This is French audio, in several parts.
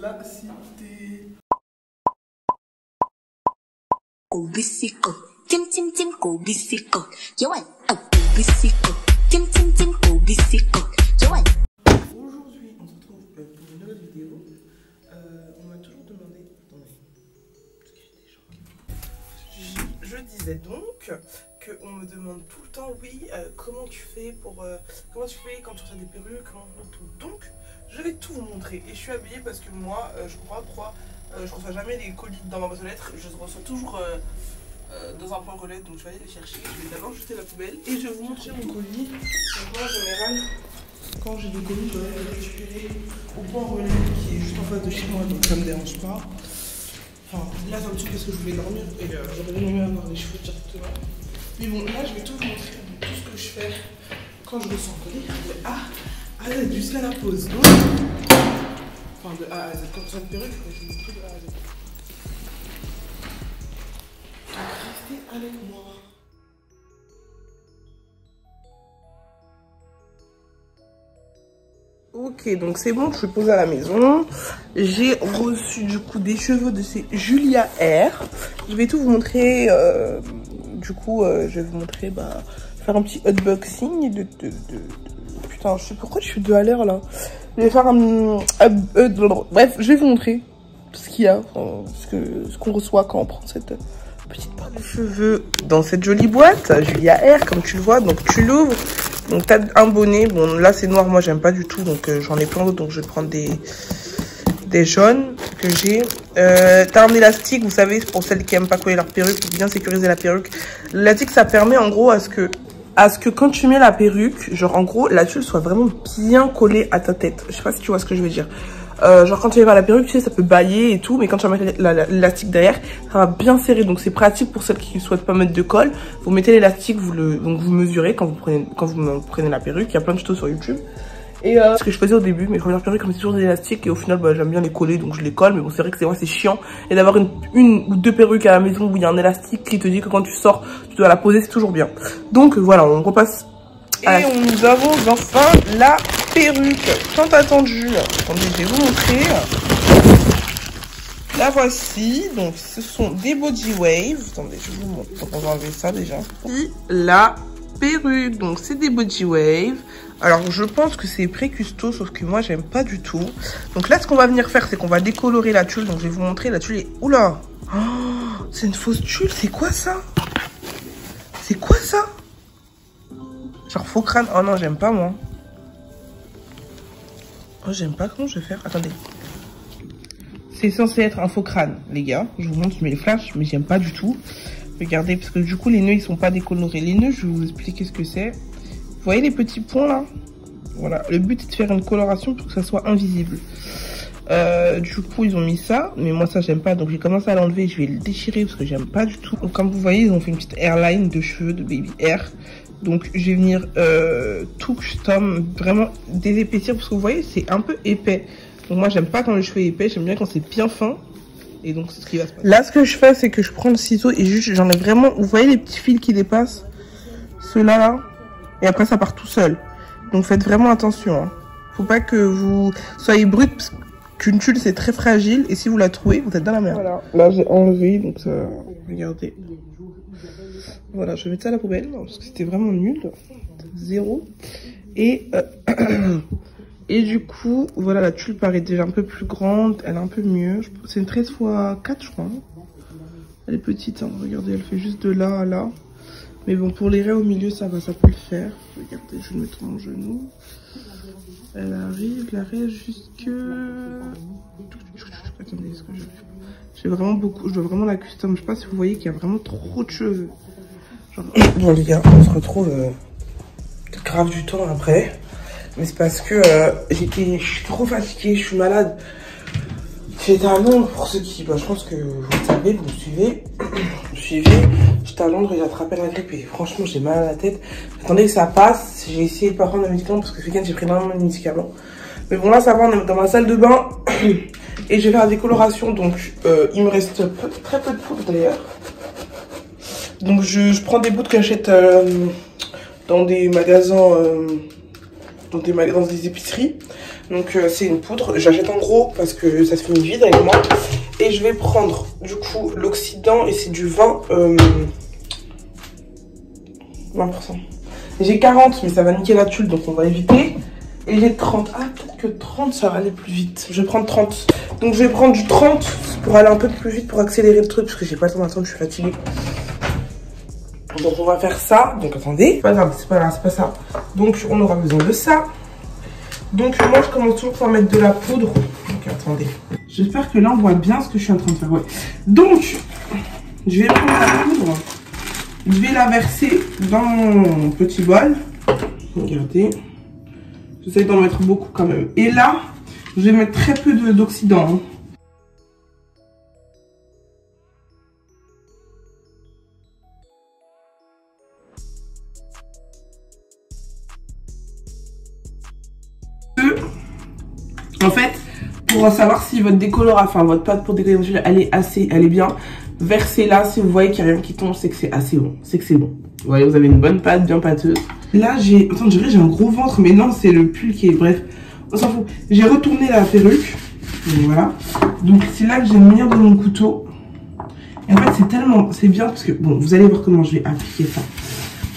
la cité. 고비시고 찜찜찜 고비시고 요한 고비시고 찜찜찜 고비시고 요한. Aujourd'hui, on se retrouve pour une nouvelle vidéo. On m'a toujours demandé. Attendez. Je disais donc qu'on me demande tout le temps, oui, comment tu fais comment tu fais quand tu reçois des perruques, tout. Donc, je vais tout vous montrer. Et je suis habillée parce que moi, je comprends pas pourquoi je reçois jamais les colis dans ma boîte aux lettres. Je les reçois toujours dans un point relais. Donc, je vais aller les chercher. Je vais d'abord jeter la poubelle et je vais vous montrer mon colis. Donc, moi, en général, quand j'ai des colis, je vais les récupérer au point relais qui est juste en face de chez moi. Donc, ça me dérange pas. Enfin, là, c'est un petit peu parce que je voulais dormir et j'aurais bien aimé avoir les cheveux directement. Mais bon, là, je vais tout vous montrer, tout ce que je fais quand je reçois un colis, de A à Z, jusqu'à la pause. Donc, enfin, de A à Z. Quand je reçois une perruque, je fais tout de A à Z. Donc, restez avec moi. Ok, donc c'est bon, je suis posée à la maison. J'ai reçu du coup des cheveux de chez Julia Air. Je vais tout vous montrer. Du coup, je vais vous montrer, faire un petit unboxing de... Putain, je sais pourquoi je suis deux à l'heure là. Je vais faire un... bref, je vais vous montrer ce qu'il y a, ce qu'on reçoit quand on prend cette petite boîte de cheveux dans cette jolie boîte. Julia Air, comme tu le vois, donc tu l'ouvres. Donc t'as un bonnet, bon là c'est noir, moi j'aime pas du tout, donc j'en ai plein d'autres, donc je vais prendre des jaunes que j'ai. T'as un élastique, vous savez, pour celles qui aiment pas coller leur perruque, pour bien sécuriser la perruque. L'élastique ça permet en gros à ce que quand tu mets la perruque, genre en gros la tulle soit vraiment bien collée à ta tête. Je sais pas si tu vois ce que je veux dire. Genre quand tu mets la perruque, tu sais, ça peut bailler et tout, mais quand tu vas mettre l'élastique derrière, ça va bien serrer. Donc c'est pratique pour celles qui ne souhaitent pas mettre de colle. Vous mettez l'élastique, donc vous mesurez quand vous prenez la perruque. Il y a plein de tutos sur YouTube. Et ce que je faisais au début, mes premières perruques, comme c'est toujours des élastiques, et au final j'aime bien les coller, donc je les colle. Mais bon, c'est vrai que c'est chiant. Et d'avoir une ou deux perruques à la maison où il y a un élastique qui te dit que quand tu sors, tu dois la poser, c'est toujours bien. Donc voilà, on repasse. Et nous avons enfin la perruque tant attendue. Attendez, je vais vous montrer. La voici. Donc, ce sont des body waves. Attendez, je vous montre. Donc, on va enlever ça déjà. Et la perruque. Donc, c'est des body waves. Alors, je pense que c'est pré-custo, sauf que moi, j'aime pas du tout. Donc là, ce qu'on va venir faire, c'est qu'on va décolorer la tulle. Donc, je vais vous montrer. La tulle est... Oula, oh, c'est une fausse tulle. C'est quoi ça? C'est quoi ça? Genre faux crâne. Oh non, j'aime pas moi. Oh, j'aime pas. Comment je vais faire? Attendez. C'est censé être un faux crâne, les gars. Je vous montre, je mets les flashs, mais j'aime pas du tout. Regardez, parce que du coup, les nœuds, ils sont pas décolorés. Les nœuds, je vais vous expliquer ce que c'est. Vous voyez les petits points là? Voilà. Le but est de faire une coloration pour que ça soit invisible. Du coup, ils ont mis ça. Mais moi, ça, j'aime pas. Donc, j'ai commencé à l'enlever. Je vais le déchirer parce que j'aime pas du tout. Donc, comme vous voyez, ils ont fait une petite airline de cheveux de baby hair. Donc je vais venir tout custom, vraiment désépaissir parce que vous voyez c'est un peu épais. Donc moi j'aime pas quand le cheveu est épais, j'aime bien quand c'est bien fin. Et donc c'est ce qui va se passer. Là ce que je fais c'est que je prends le ciseau et juste j'enlève vraiment, vous voyez les petits fils qui dépassent? Ceux-là là. Et après ça part tout seul. Donc faites vraiment attention. Hein. Faut pas que vous soyez brut parce qu'une tulle c'est très fragile et si vous la trouvez vous êtes dans la merde. Voilà. Là j'ai enlevé donc ça, regardez. Voilà, je vais mettre ça à la poubelle parce que c'était vraiment nul. Zéro. Et, et du coup, voilà, la tulle paraît déjà un peu plus grande. Elle est un peu mieux. C'est une 13 x 4, je crois. Elle est petite, hein. Regardez, elle fait juste de là à là. Mais bon, pour les raies au milieu, ça va, ça peut le faire. Regardez, je vais le mettre mon genou. Elle arrive, la raie jusque... Attendez, est-ce que j'ai vraiment beaucoup... Je dois vraiment la custom. Je sais pas si vous voyez qu'il y a vraiment trop de cheveux. Genre... Bon les gars, on se retrouve grave du temps après. Mais c'est parce que je suis trop fatiguée, je suis malade. J'étais à Londres, pour ceux qui... je pense que vous le savez, vous me suivez. J'étais à Londres et j'ai attrapé la grippe et franchement j'ai mal à la tête. J'attendais que ça passe, j'ai essayé de pas prendre de médicaments parce que ce week-end j'ai pris énormément de médicaments. Mais bon là ça va, on est dans ma salle de bain et je vais faire la décoloration. Donc il me reste très peu de poudre d'ailleurs. Donc je prends des bouts que j'achète dans des magasins, dans des épiceries. Donc c'est une poudre, j'achète en gros parce que ça se finit vite avec moi. Et je vais prendre du coup l'oxydant et c'est du 20%. J'ai 40 mais ça va niquer la tulle donc on va éviter. Et j'ai 30. Ah peut-être que 30 ça va aller plus vite. Je vais prendre 30. Donc je vais prendre du 30 pour aller un peu plus vite pour accélérer le truc parce que j'ai pas le temps d'attendre, je suis fatiguée. Donc on va faire ça. Donc attendez. C'est pas grave, c'est pas ça. Donc on aura besoin de ça. Donc moi je commence toujours par mettre de la poudre. Donc attendez. J'espère que là on voit bien ce que je suis en train de faire. Ouais. Donc je vais prendre la poudre. Je vais la verser dans mon petit bol. Regardez. J'essaie d'en mettre beaucoup quand même. Et là, je vais mettre très peu d'oxydant. En fait, pour savoir si votre décolore, enfin votre pâte pour décolorer, elle est bien, versez là. Si vous voyez qu'il n'y a rien qui tombe, c'est que c'est assez bon. C'est que c'est bon. Vous voyez, vous avez une bonne pâte, bien pâteuse. Là, j'ai... Attends, je dirais j'ai un gros ventre, mais non, c'est le pull qui est... Bref, on s'en fout. J'ai retourné la perruque. Donc voilà. Donc c'est là que je vais venir de mon couteau. Et en fait, c'est tellement... C'est bien parce que... Bon, vous allez voir comment je vais appliquer ça.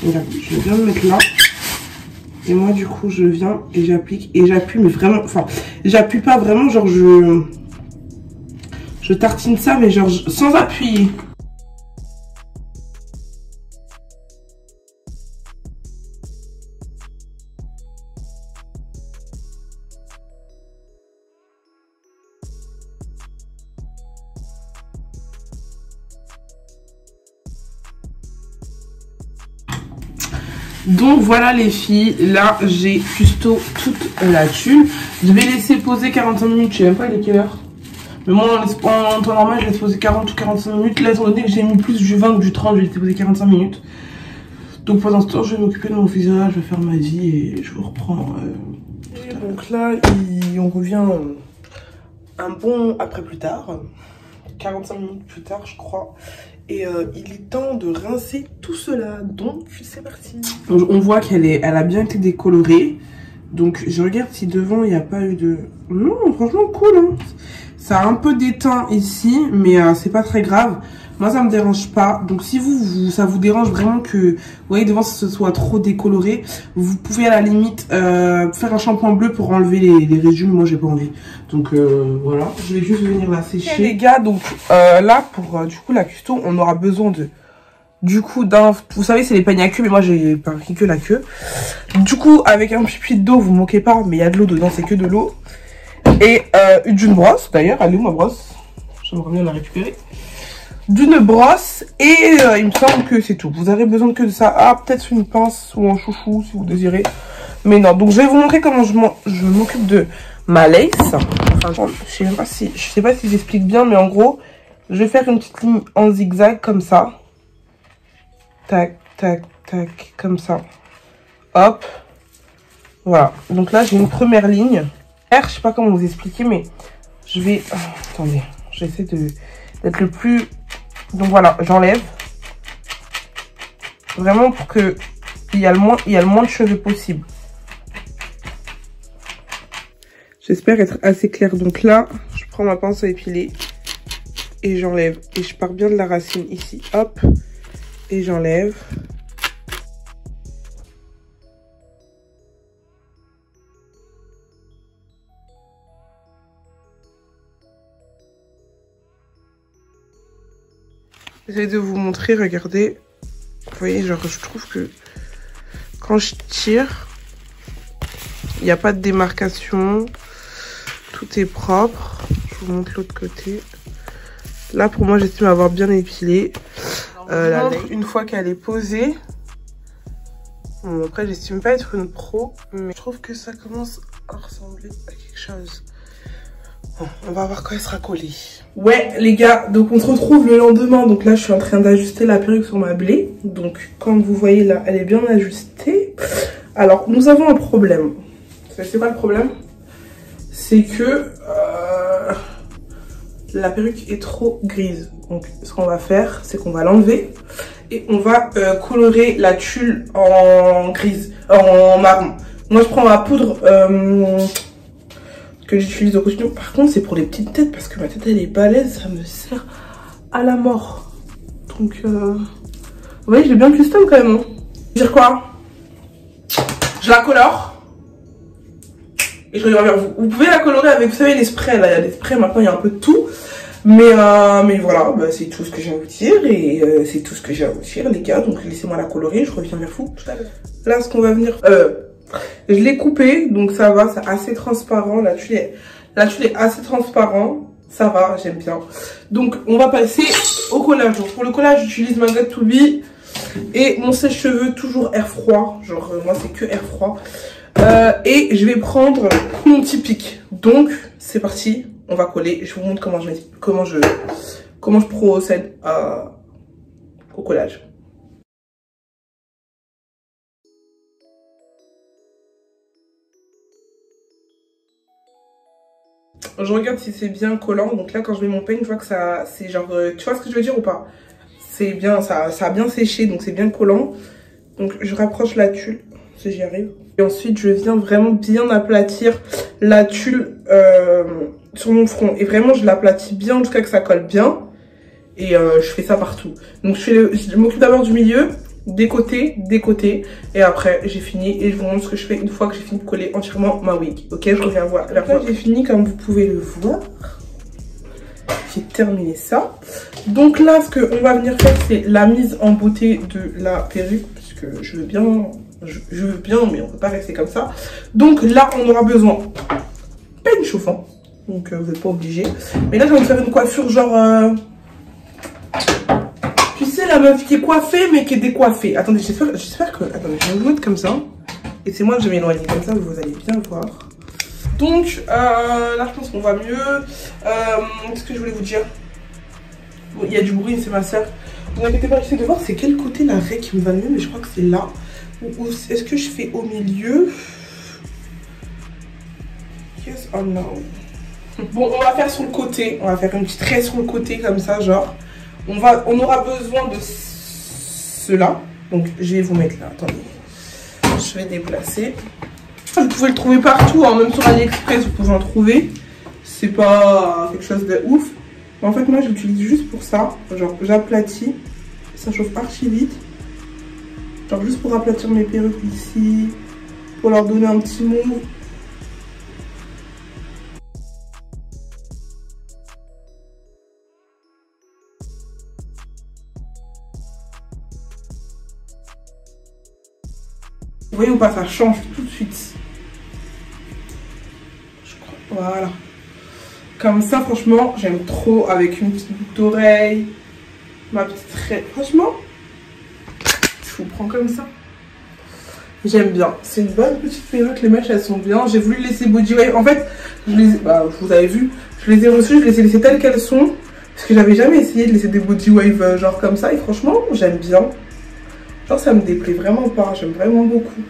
Regarde, je viens me mettre là. Et moi, du coup, je viens et j'applique. Et j'appuie, mais vraiment... Enfin, j'appuie pas vraiment, genre je tartine ça, mais genre sans appuyer. Donc voilà les filles, là j'ai custo toute la tulle. Je vais laisser poser 45 minutes, je sais même pas il est quelle heure. Mais moi en temps normal je laisse poser 40 ou 45 minutes. Là étant donné que j'ai mis plus du 20 ou du 30, je vais laisser poser 45 minutes. Donc pendant ce temps je vais m'occuper de mon fusionnage, je vais faire ma vie et je vous reprends. Donc là on revient un bon après plus tard. 45 minutes plus tard je crois. Et il est temps de rincer tout cela. Donc c'est parti. On voit elle a bien été décolorée. Donc je regarde si devant il n'y a pas eu de... Non franchement cool hein. Ça a un peu d'éteint ici. Mais c'est pas très grave. Moi ça me dérange pas. Donc si ça vous dérange vraiment que vous voyez devant ce soit trop décoloré, vous pouvez à la limite faire un shampoing bleu pour enlever les résidus. Moi j'ai pas envie. Donc voilà, je vais juste venir la sécher. Okay, les gars, donc là pour du coup la custo, on aura besoin de vous savez c'est les peignes à queue, mais moi j'ai pas pris que la queue. Du coup avec un pipi d'eau, vous moquez pas, mais il y a de l'eau dedans, c'est que de l'eau. Et d'une brosse, d'ailleurs, elle est où ma brosse? J'aimerais bien la récupérer. D'une brosse et il me semble que c'est tout. Vous avez besoin que de ça. Ah, peut-être une pince ou un chouchou si vous désirez. Mais non, donc je vais vous montrer comment je m'occupe de ma lace. Enfin, je sais pas si j'explique bien, mais en gros, je vais faire une petite ligne en zigzag comme ça. Tac, tac, tac, comme ça. Hop. Voilà. Donc là, j'ai une première ligne. Je sais pas comment vous expliquer, mais je vais... Oh, attendez, j'essaie d'être le plus... Donc voilà, j'enlève. Vraiment pour que il y a le moins de cheveux possible. J'espère être assez claire. Donc là, je prends ma pince à épiler et j'enlève. Et je pars bien de la racine ici. Hop. Et j'enlève. J'essaie de vous montrer, regardez. Vous voyez, genre, je trouve que quand je tire, il n'y a pas de démarcation. Tout est propre. Je vous montre l'autre côté. Là, pour moi, j'estime avoir bien épilé. Une fois qu'elle est posée. Bon, après, j'estime pas être une pro, mais je trouve que ça commence à ressembler à quelque chose. Bon, on va voir quand elle sera collée. Ouais les gars, donc on se retrouve le lendemain. Donc là je suis en train d'ajuster la perruque sur ma blé. Donc comme vous voyez là, elle est bien ajustée. Alors nous avons un problème. C'est pas le problème. C'est que la perruque est trop grise. Donc ce qu'on va faire, c'est qu'on va l'enlever. Et on va colorer la tulle en grise, en marron. Moi je prends ma poudre... que j'utilise au quotidien. Par contre, c'est pour les petites têtes parce que ma tête elle est balèze, ça me sert à la mort. Donc, vous voyez, je l'ai bien custom quand même. Hein. Dire quoi? Je la colore et je reviens vers vous. Vous pouvez la colorer avec, vous savez, les sprays. Là, il y a des sprays, maintenant il y a un peu de tout. Mais voilà, bah, c'est tout ce que j'ai à vous dire. Et c'est tout ce que j'ai à vous dire, les gars. Donc, laissez-moi la colorer, je reviens vers vous tout à l'heure. Là, ce qu'on va venir... je l'ai coupé, donc ça va, c'est assez transparent. La tuile est assez transparent. Ça va, j'aime bien. Donc, on va passer au collage. Donc, pour le collage, j'utilise ma Got To Be et mon sèche-cheveux, toujours air froid. Genre, moi, c'est que air froid. Et je vais prendre mon petit pic. Donc, c'est parti. On va coller. Je vous montre comment je procède au collage. Je regarde si c'est bien collant. Donc là, quand je mets mon peigne, je vois que ça, c'est genre, tu vois ce que je veux dire ou pas? C'est bien, ça a bien séché, donc c'est bien collant. Donc je rapproche la tuile, si j'y arrive. Et ensuite, je viens vraiment bien aplatir la tuile sur mon front. Et vraiment, je l'aplatis bien jusqu'à que ça colle bien. Et je fais ça partout. Donc je m'occupe d'abord du milieu, des côtés. Et après, j'ai fini et je vous montre ce que je fais une fois que j'ai fini de coller entièrement ma wig. Ok, je reviens voir. La fois j'ai fini, comme vous pouvez le voir. J'ai terminé ça. Donc là, ce qu'on va venir faire, c'est la mise en beauté de la perruque. Parce que je veux bien, mais on peut pas rester comme ça. Donc là, on aura besoin de peigne chauffant. Donc vous n'êtes pas obligé. Mais là, je vais me faire une coiffure genre... Tu sais, la meuf qui est coiffée, mais qui est décoiffée. Attendez, j'espère que... Attendez, je vais vous mettre comme ça. Et c'est moi que je vais m'éloigner comme ça, vous allez bien voir. Donc, là, je pense qu'on va mieux. Qu'est-ce que je voulais vous dire? Bon, il y a du bruit, c'est ma soeur. Ne vous inquiétez pas, j'essaie de voir c'est quel côté la raie qui me va mieux, mais je crois que c'est là. Ou est-ce que je fais au milieu? Yes or no? Bon, on va faire sur le côté. On va faire une petite raie sur le côté, comme ça, genre. On aura besoin de cela. Donc, je vais vous mettre là. Attendez. Je vais déplacer. Vous pouvez le trouver partout, hein, même sur AliExpress, vous pouvez en trouver. C'est pas quelque chose de ouf. Mais en fait, moi, j'utilise juste pour ça. Genre, j'aplatis. Ça chauffe archi vite. Genre, juste pour aplatir mes perruques ici. Pour leur donner un petit move. Vous voyez ou pas, ça change tout de suite. Je crois, voilà. Comme ça, franchement, j'aime trop avec une petite boucle d'oreille. Ma petite raie. Franchement, je vous prends comme ça. J'aime bien. C'est une bonne petite perruque. Les mèches, elles sont bien. J'ai voulu laisser body wave. En fait, vous avez vu, je les ai reçues, je les ai laissées telles qu'elles sont. Parce que j'avais jamais essayé de laisser des body wave genre comme ça. Et franchement, j'aime bien. Genre ça me déplaît vraiment pas, j'aime vraiment beaucoup.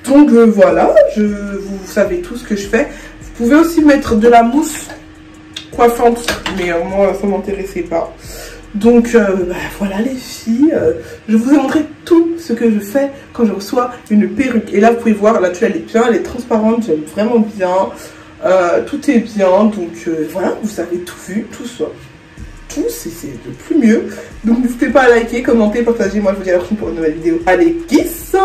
Donc voilà, vous savez tout ce que je fais. Vous pouvez aussi mettre de la mousse coiffante, mais moi ça m'intéressait pas. Donc voilà les filles, je vous ai montré tout ce que je fais quand je reçois une perruque. Et là vous pouvez voir, la tuile elle est bien, elle est transparente, j'aime vraiment bien. Tout est bien, donc voilà, vous avez tout vu, tout ça. C'est de plus mieux. Donc n'hésitez pas à liker, commenter, partager. Moi je vous dis à la prochaine pour une nouvelle vidéo. Allez, kiss!